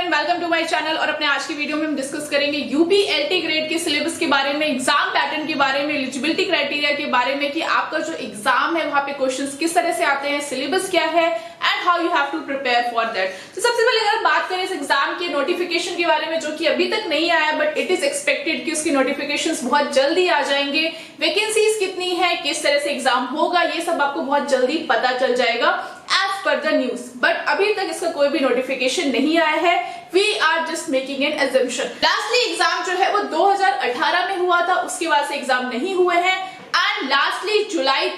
Welcome to my channel. और अपने आज की वीडियो में हम डिस्कस करेंगे यूपी एलटी ग्रेड के सिलेबस के बारे में, एग्जाम पैटर्न के बारे में, एलिजिबिलिटी क्राइटेरिया के बारे में कि आपका जो एग्जाम है वहां पे क्वेश्चंस किस तरह से आते हैं, सिलेबस क्या है and how you have to prepare for that. तो सबसे पहले अगर बात करें इस एग्जाम के नोटिफिकेशन के बारे में, जो कि अभी तक नहीं आया बट इट इज एक्सपेक्टेड कि उसके नोटिफिकेशंस बहुत जल्दी आ जाएंगे। वैकेंसीज कितनी है, किस तरह से एग्जाम होगा, ये सब आपको बहुत जल्दी पता चल जाएगा as per the news. But अभी तक इसका कोई भी नोटिफिकेशन नहीं आया है। We are just making an assumption. Lastly exam जो है वो 2018 में हुआ था, उसके बाद से एग्जाम नहीं हुए हैं एंड लास्टली जुलाई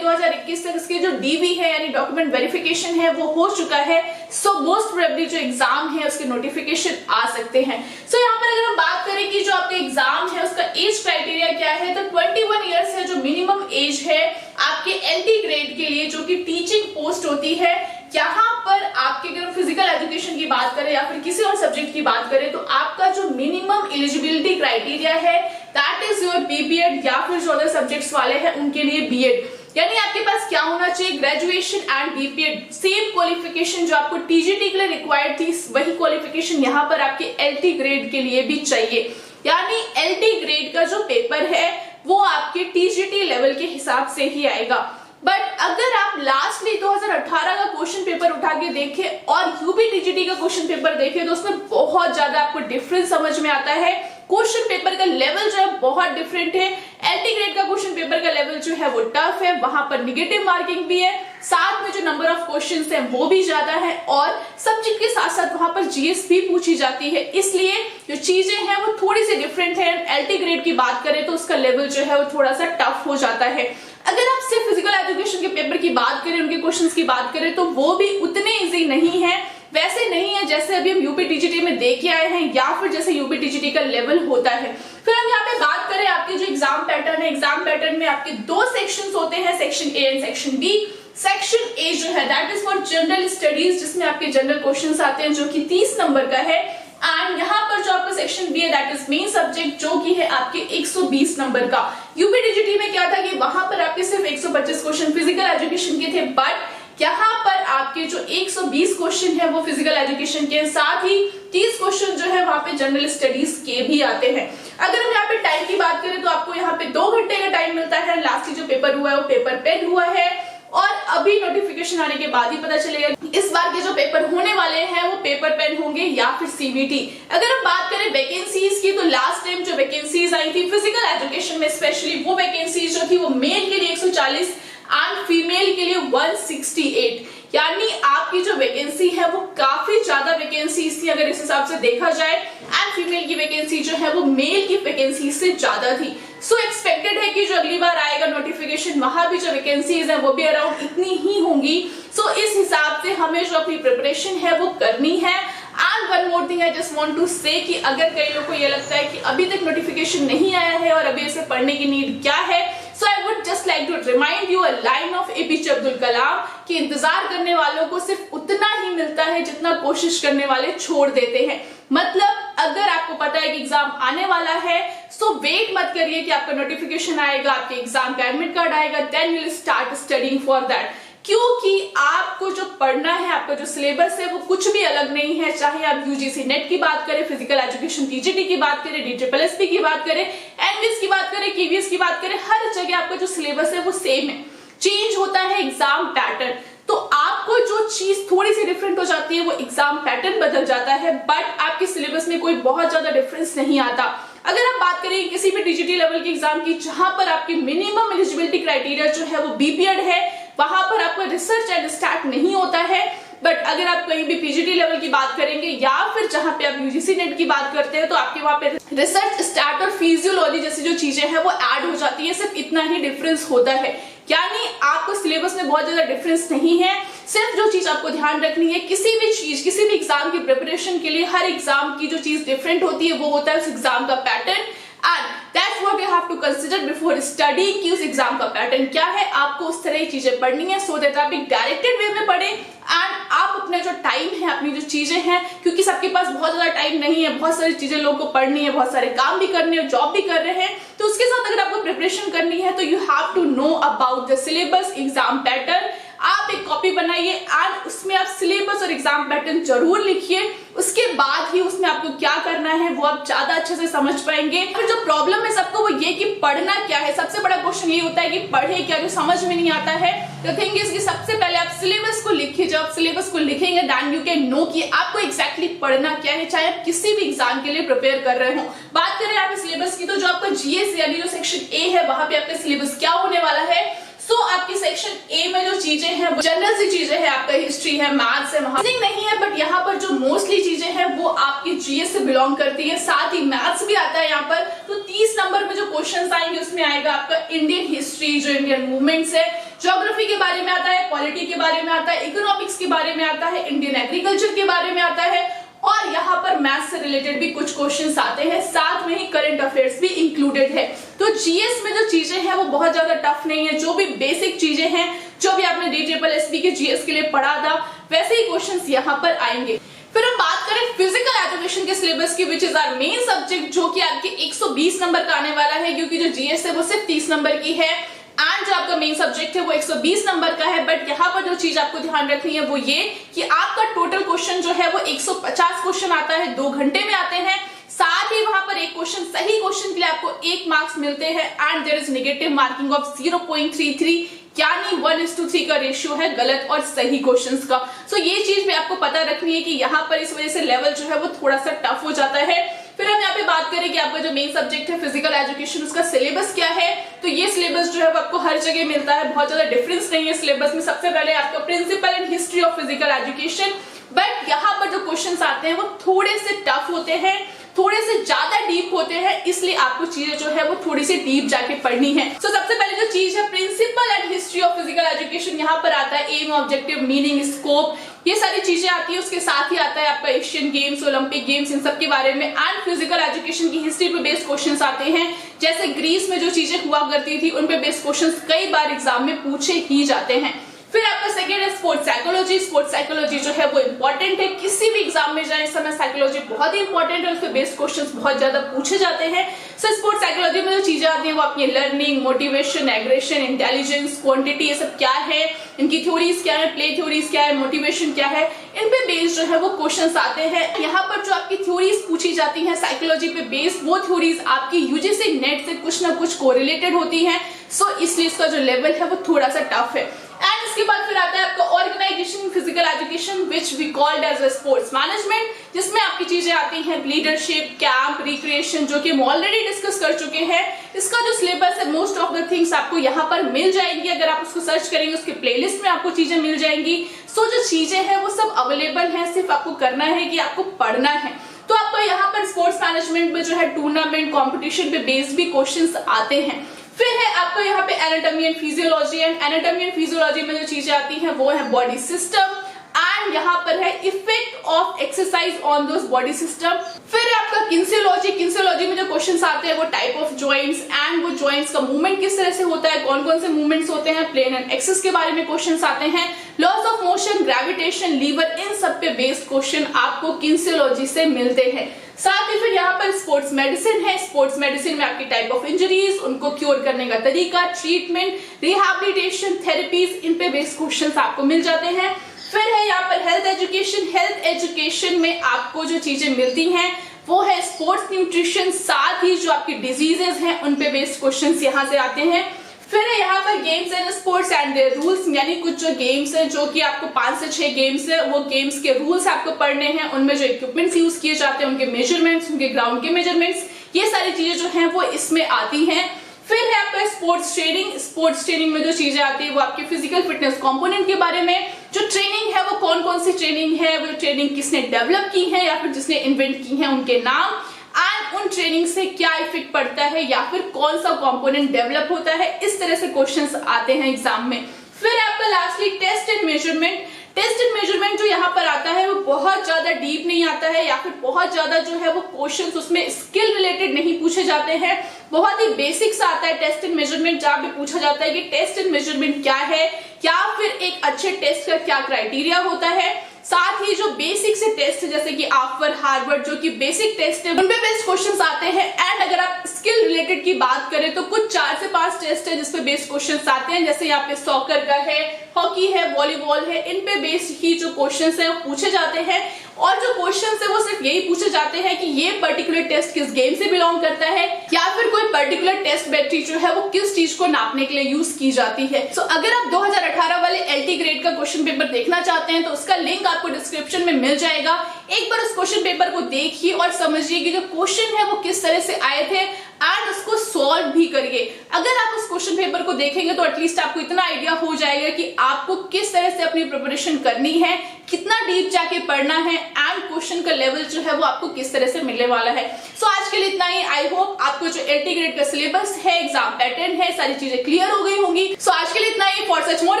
2021 तक इसके जो डीवी है यानी डॉक्यूमेंट वेरिफिकेशन है वो हो चुका है। सो मोस्ट प्रोबेबली जो एग्जाम है उसके नोटिफिकेशन आ सकते हैं। सो यहाँ पर अगर हम बात करें कि जो आपका एग्जाम है उसका एज क्राइटेरिया क्या है, तो 21 ईयर्स है जो मिनिमम एज है आपके एलटी ग्रेड के लिए, जो कि टीचिंग पोस्ट होती है। यहाँ पर आपके अगर फिजिकल एजुकेशन की बात करें या फिर किसी और सब्जेक्ट की बात करें तो आपका जो मिनिमम एलिजिबिलिटी क्राइटेरिया है दैट इज योर बीपीएड, या फिर जो अदर सब्जेक्ट्स वाले हैं उनके लिए बीएड। यानी आपके पास क्या होना चाहिए, graduation and BPEd, same qualification जो आपको टीजीटी के लिए रिक्वायर्ड थी वही क्वालिफिकेशन यहाँ पर आपके एलटी ग्रेड के लिए भी चाहिए। यानी एलटी ग्रेड का जो पेपर है वो आपके टीजीटी लेवल के हिसाब से ही आएगा। बट अगर आप लास्टली 2018 का क्वेश्चन पेपर उठा के देखें और यूपी टीजीटी का क्वेश्चन पेपर देखें तो उसमें बहुत ज्यादा आपको डिफरेंस समझ में आता है। क्वेश्चन पेपर का लेवल जो है बहुत डिफरेंट है। एलटी ग्रेड का क्वेश्चन पेपर का लेवल जो है वो टफ है, वहां पर निगेटिव मार्किंग भी है, साथ में जो नंबर ऑफ क्वेश्चंस है वो भी ज्यादा है और सब्जेक्ट के साथ साथ वहां पर जीएस भी पूछी जाती है। इसलिए जो चीजें हैं वो थोड़ी सी डिफरेंट है। एलटी ग्रेड की बात करें तो उसका लेवल जो है वो थोड़ा सा टफ हो जाता है। अगर आप सिर्फ फिजिकल एजुकेशन के पेपर की बात करें, उनके क्वेश्चंस की बात करें तो वो भी उतने इजी नहीं है, वैसे नहीं है जैसे अभी हम यूपी टीजीटी में देख के आए हैं या फिर जैसे यूपी टीजीटी का लेवल होता है। फिर हम यहाँ पे बात करें आपके जो एग्जाम पैटर्न है, एग्जाम पैटर्न में आपके दो सेक्शंस होते हैं, section A and section B. Section A जो है that is for general studies, जिसमें आपके जनरल क्वेश्चंस आते हैं जो कि 30 नंबर का है। एंड यहाँ पर जो आपका सेक्शन बी है दैट इज मेन सब्जेक्ट, जो कि है आपके 120 नंबर का। यूपी टीजीटी में क्या था कि वहां पर आपके सिर्फ 125 क्वेश्चन फिजिकल एजुकेशन के थे, बट यहाँ पर आपके जो 120 क्वेश्चन है वो फिजिकल एजुकेशन के, साथ ही 30 क्वेश्चन जो है वहां पे जनरल स्टडीज के भी आते हैं। अगर हम यहाँ पे टाइम की बात करें तो आपको यहाँ पे 2 घंटे का टाइम मिलता है। लास्टली जो पेपर हुआ है वो पेपर पेन हुआ है और अभी नोटिफिकेशन आने के बाद ही पता चलेगा इस बार के जो पेपर होने वाले हैं वो पेपर पेन होंगे या फिर सीबीटी। अगर हम बात करें वैकेंसीज की तो लास्ट टाइम जो वैकेंसीज आई थी फिजिकल एजुकेशन में स्पेशली, वो वैकेंसीज जो थी वो मेल के लिए 140 एंड फीमेल के लिए 168। यानी आपकी जो वैकेंसी है वो काफी ज्यादा वैकेंसी थी अगर इस हिसाब से देखा जाए, एंड फीमेल की वैकेंसी जो है वो मेल की वैकेंसी से ज्यादा थी। सो एक्सपेक्टेड है कि जो अगली बार आएगा नोटिफिकेशन वहां भी जो वैकेंसीज है वो भी अराउंड इतनी ही होंगी। सो इस हिसाब से हमें जो अपनी प्रिपरेशन है वो करनी है। And one more thing I just want to say कि अगर कई लोगों को ये लगता है कि अभी तक नोटिफिकेशन नहीं आया है और अभी इसे पढ़ने की नीड क्या है, so I would just like to remind you a line of APJ Abdul Kalam कि इंतजार करने वालों को सिर्फ उतना ही मिलता है जितना कोशिश करने वाले छोड़ देते हैं। मतलब अगर आपको पता है कि एग्जाम आने वाला है सो वेट मत करिए कि आपका नोटिफिकेशन आएगा, आपके एग्जाम का एडमिट कार्ड आएगा, then you will start studying for that. क्योंकि आपको जो पढ़ना है, आपका जो सिलेबस है वो कुछ भी अलग नहीं है। चाहे आप यूजीसी नेट की बात करें, फिजिकल एजुकेशन टीजीटी की बात करें, डीट्रिपलएसपी की बात करें, एनवीएस की बात करें, केवीएस की बात करें, हर जगह आपका जो सिलेबस है वो सेम है। चेंज होता है एग्जाम पैटर्न, तो आपको जो चीज थोड़ी सी डिफरेंट हो जाती है वो एग्जाम पैटर्न बदल जाता है, बट आपके सिलेबस में कोई बहुत ज्यादा डिफरेंस नहीं आता। अगर आप बात करें किसी भी टीजीटी लेवल के एग्जाम की जहां पर आपकी मिनिमम एलिजिबिलिटी क्राइटेरिया जो है वो बीपीएड है, वहां पर आपका रिसर्च एंड स्टार्ट नहीं होता है। बट अगर आप कहीं भी पीजीटी लेवल की बात करेंगे या फिर जहां पे आप यूजीसी नेट की बात करते हैं तो आपके वहां पे रिसर्च स्टार्ट और फिजियोलॉजी जैसी जो चीजें हैं वो ऐड हो जाती है। सिर्फ इतना ही डिफरेंस होता है, यानी आपको सिलेबस में बहुत ज्यादा डिफरेंस नहीं है। सिर्फ जो चीज आपको ध्यान रखनी है, किसी भी एग्जाम की प्रिपरेशन के लिए हर एग्जाम की जो चीज डिफरेंट होती है वो होता है उस एग्जाम का pattern, and that's what you have to consider before studying कि उस एग्जाम का पैटर्न क्या है। आपको उस तरह की चीजें पढ़नी है सो दैट आप एक डायरेक्टेड वे में पढ़ें एंड आप अपने जो टाइम है, अपनी जो चीजें हैं, क्योंकि सबके पास बहुत ज्यादा टाइम नहीं है, बहुत सारी चीजें लोगों को पढ़नी है, बहुत सारे काम भी करने हैं, जॉब भी कर रहे हैं, तो उसके साथ अगर आपको प्रिपरेशन करनी है तो you have to know about the syllabus, exam pattern. आप एक कॉपी बनाइए एंड उसमें आप सिलेबस और एग्जाम पैटर्न जरूर लिखिए, उसके बाद ही उसमें आपको क्या करना है वो आप ज्यादा अच्छे से समझ पाएंगे। फिर जो प्रॉब्लम है सबको वो ये कि पढ़ना क्या है, सबसे बड़ा क्वेश्चन ये होता है कि पढ़े क्या, जो समझ में नहीं आता है। द थिंग इज कि सबसे पहले आप सिलेबस को लिखिए, जब आप सिलेबस को लिखेंगे देन यू कैन नो कि आपको एग्जैक्टली पढ़ना क्या है, चाहे आप किसी भी एग्जाम के लिए प्रिपेयर कर रहे हो। बात करें आप सिलेबस की, तो जो आपका जीएस यानी जो सेक्शन ए है वहां पे आपका सिलेबस क्या होने वाला है। सो आपकी सेक्शन ए में जो चीजें हैं वो जनरल सी चीजें हैं, आपका हिस्ट्री है, मैथ्स है, वहां नहीं है, बट यहाँ पर जो मोस्टली चीजें हैं वो आपकी जीएस से बिलोंग करती है, साथ ही मैथ्स भी आता है यहाँ पर। तो 30 नंबर में जो क्वेश्चंस आएंगे उसमें आएगा आपका इंडियन हिस्ट्री, जो इंडियन मूवमेंट्स है, ज्योग्राफी के बारे में आता है, पॉलिटी के बारे में आता है, इकोनॉमिक्स के बारे में आता है, इंडियन एग्रीकल्चर के बारे में आता है, और यहाँ पर मैथ्स से रिलेटेड भी कुछ क्वेश्चंस आते हैं, साथ में ही करंट अफेयर्स भी इंक्लूडेड है। तो जीएस में जो चीजें हैं वो बहुत ज्यादा टफ नहीं है, जो भी बेसिक चीजें हैं जो भी आपने DSSB के जीएस के लिए पढ़ा था वैसे ही क्वेश्चंस यहाँ पर आएंगे। फिर हम बात करें फिजिकल एजुकेशन के सिलेबस की, which is our main subject, जो कि आपके 120 नंबर का आने वाला है, क्योंकि जो जीएस है वो सिर्फ 30 नंबर की है एंड जो आपका मेन सब्जेक्ट है वो 120 नंबर का है। बट यहाँ पर जो चीज आपको ध्यान रखनी है वो ये कि आपका टोटल क्वेश्चन जो है वो 150 क्वेश्चन आता है, 2 घंटे में आते हैं, साथ ही वहां पर एक क्वेश्चन सही क्वेश्चन के लिए आपको 1 मार्क्स मिलते हैं and there is negative marking of 0.33, यानी 1:3 का रेशियो है गलत और सही क्वेश्चंस का। सो ये चीज भी आपको पता रखनी है कि यहाँ पर इस वजह से लेवल जो है वो थोड़ा सा टफ हो जाता है। फिर हम यहाँ पे बात करें कि आपका जो मेन सब्जेक्ट है फिजिकल एजुकेशन, उसका सिलेबस क्या है। तो ये सिलेबस जो है वो आपको हर जगह मिलता है, बहुत ज्यादा डिफरेंस नहीं है सिलेबस में। सबसे पहले आपका principle and history of physical education, but यहाँ पर जो क्वेश्चंस आते हैं वो थोड़े से टफ होते हैं, थोड़े से ज्यादा डीप होते हैं, इसलिए आपको चीजें जो है वो थोड़ी सी डीप जाके पढ़नी है। सो सबसे पहले जो चीज है principle and history of physical education, यहाँ पर आता है एम, ऑब्जेक्टिव, मीनिंग, स्कोप, ये सारी चीजें आती है। उसके साथ ही आता है आपका एशियन गेम्स, ओलंपिक गेम्स, इन सब के बारे में एंड फिजिकल एजुकेशन की हिस्ट्री पे बेस्ड क्वेश्चंस आते हैं। जैसे ग्रीस में जो चीजें हुआ करती थी उन पे बेस्ड क्वेश्चंस कई बार एग्जाम में पूछे ही जाते हैं। फिर आपका सेकेंड है स्पोर्ट्स साइकोलॉजी। स्पोर्ट्स साइकोलॉजी जो है वो इंपॉर्टेंट है, किसी भी एग्जाम में जाए इस समय साइकोलॉजी बहुत ही इंपॉर्टेंट है, उसके बेस्ड क्वेश्चंस बहुत ज्यादा पूछे जाते हैं। सो स्पोर्ट्स साइकोलॉजी में जो चीजें आती हैं वो आपकी learning, motivation, aggression, intelligence, quantity, ये सब क्या है, इनकी थ्योरीज क्या है, प्ले थ्योरीज क्या है, मोटिवेशन क्या है, इन पे बेस्ड जो है वो क्वेश्चंस आते हैं। यहाँ पर जो आपकी थ्योरीज पूछी जाती हैं साइकोलॉजी पे बेस्ड, वो थ्योरीज आपकी यूजीसी नेट से कुछ ना कुछ कोरिलेटेड होती हैं। सो इसलिए इसका जो लेवल है वो थोड़ा सा टफ है। एंड इसके बाद फिर आता है आपका organisation physical education, which we called as a sports management, जिसमें आपकी चीजें आती हैं लीडरशिप, कैंप, रिक्रिएशन, जो कि हम ऑलरेडी डिस्कस कर चुके हैं। इसका जो सिलेबस है मोस्ट ऑफ द थिंग्स आपको यहाँ पर मिल जाएंगी, अगर आप उसको सर्च करेंगे उसके प्लेलिस्ट में आपको चीजें मिल जाएंगी। सो जो चीजें हैं वो सब अवेलेबल है, सिर्फ आपको करना है कि आपको पढ़ना है। तो आपको यहाँ पर स्पोर्ट्स मैनेजमेंट में जो है टूर्नामेंट, कॉम्पिटिशन पे बेस्ड भी क्वेश्चंस आते हैं। फिर है आपको यहाँ पे anatomy and physiology, and anatomy and physiology में जो चीजें आती हैं वो है बॉडी सिस्टम, एंड यहाँ पर है effect of exercise on those body system. फिर आपका किन्सियोलॉजी, किन्सियोलॉजी में जो क्वेश्चंस आते हैं वो टाइप ऑफ जॉइंट्स एंड वो जॉइंट्स का मूवमेंट किस तरह से होता है, कौन कौन से मूवमेंट्स होते हैं, प्लेन एंड एक्सिस के बारे में क्वेश्चंस आते हैं, laws of motion, gravitation, lever, इन सब पे बेस्ड क्वेश्चन आपको किन्सियोलॉजी से मिलते हैं। साथ ही फिर यहाँ पर स्पोर्ट्स मेडिसिन है। स्पोर्ट्स मेडिसिन में आपकी टाइप ऑफ इंजरीज, उनको क्योर करने का तरीका, ट्रीटमेंट, रिहैबिलिटेशन, थेरेपीज, इन पे बेस्ड क्वेश्चंस आपको मिल जाते हैं। फिर है यहाँ पर हेल्थ एजुकेशन। हेल्थ एजुकेशन में आपको जो चीजें मिलती हैं वो है स्पोर्ट्स न्यूट्रिशन, साथ ही जो आपकी डिजीजेस हैं उन पे बेस्ड क्वेश्चंस यहाँ से आते हैं। फिर है यहाँ पर games and sports and their rules, यानी कुछ जो गेम्स हैं जो कि आपको 5 से 6 गेम्स है, वो गेम्स के रूल्स आपको पढ़ने हैं, उनमें जो इक्विपमेंट्स यूज किए जाते हैं, उनके मेजरमेंट्स, उनके ग्राउंड के मेजरमेंट्स, ये सारी चीजें जो हैं वो इसमें आती हैं। फिर है आपका स्पोर्ट्स ट्रेनिंग। स्पोर्ट्स ट्रेनिंग में जो चीजें आती है वो आपके फिजिकल फिटनेस कंपोनेंट के बारे में, जो ट्रेनिंग है वो कौन कौन सी ट्रेनिंग है, वो ट्रेनिंग किसने डेवलप की है या फिर जिसने इन्वेंट की है उनके नाम, एंड उन ट्रेनिंग से क्या इफेक्ट पड़ता है या फिर कौन सा कंपोनेंट डेवलप होता है, इस तरह से क्वेश्चंस आते हैं एग्जाम में। फिर आपका lastly test and measurement. Test and measurement जो यहाँ पर आता है वो बहुत ज्यादा डीप नहीं आता है या फिर बहुत ज्यादा जो है वो क्वेश्चंस उसमें स्किल रिलेटेड नहीं पूछे जाते हैं, बहुत ही बेसिक सा आता है टेस्ट एंड मेजरमेंट, जहाँ भी पूछा जाता है कि टेस्ट एंड मेजरमेंट क्या है या फिर एक अच्छे टेस्ट का क्या क्राइटेरिया होता है। साथ ही जो बेसिक से टेस्ट है जैसे कि आफ्टर हार्वर्ड जो कि बेसिक टेस्ट है उन पे बेस्ड क्वेश्चंस आते हैं। एंड अगर आप स्किल रिलेटेड की बात करें तो कुछ 4 से 5 टेस्ट है जिसपे बेस्ड क्वेश्चंस आते हैं, जैसे यहाँ पे सॉकर का है, हॉकी है, वॉलीबॉल है, इन पे बेस्ड ही जो क्वेश्चंस है वो पूछे जाते हैं। और जो क्वेश्चंस है वो सिर्फ यही पूछे जाते हैं कि ये पर्टिकुलर टेस्ट किस गेम से बिलोंग करता है या फिर कोई पर्टिकुलर टेस्ट बैटरी जो है वो किस चीज को नापने के लिए यूज की जाती है। सो अगर आप 2018 वाले LT ग्रेड का क्वेश्चन पेपर देखना चाहते हैं तो उसका लिंक आपको डिस्क्रिप्शन में मिल जाएगा। एक बार उस क्वेश्चन पेपर को देखिए और समझिए कि जो क्वेश्चन है वो किस तरह से आए थे एंड उसको सॉल्व भी करिए। अगर आप उस क्वेश्चन पेपर को देखेंगे तो एटलीस्ट आपको इतना आइडिया हो जाएगा कि आपको किस तरह से अपनी प्रिपरेशन करनी है, कितना डीप जाके पढ़ना है एंड क्वेश्चन का लेवल जो है वो आपको किस तरह से मिलने वाला है। सो आज के लिए इतना ही। आई होप आपको जो LT ग्रेड का सिलेबस है, एग्जाम पैटर्न है, सारी चीजें क्लियर हो गई होंगी। सो आज के लिए इतना ही। For such more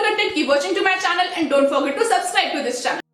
content keep watching to my channel and don't forget to subscribe to this channel.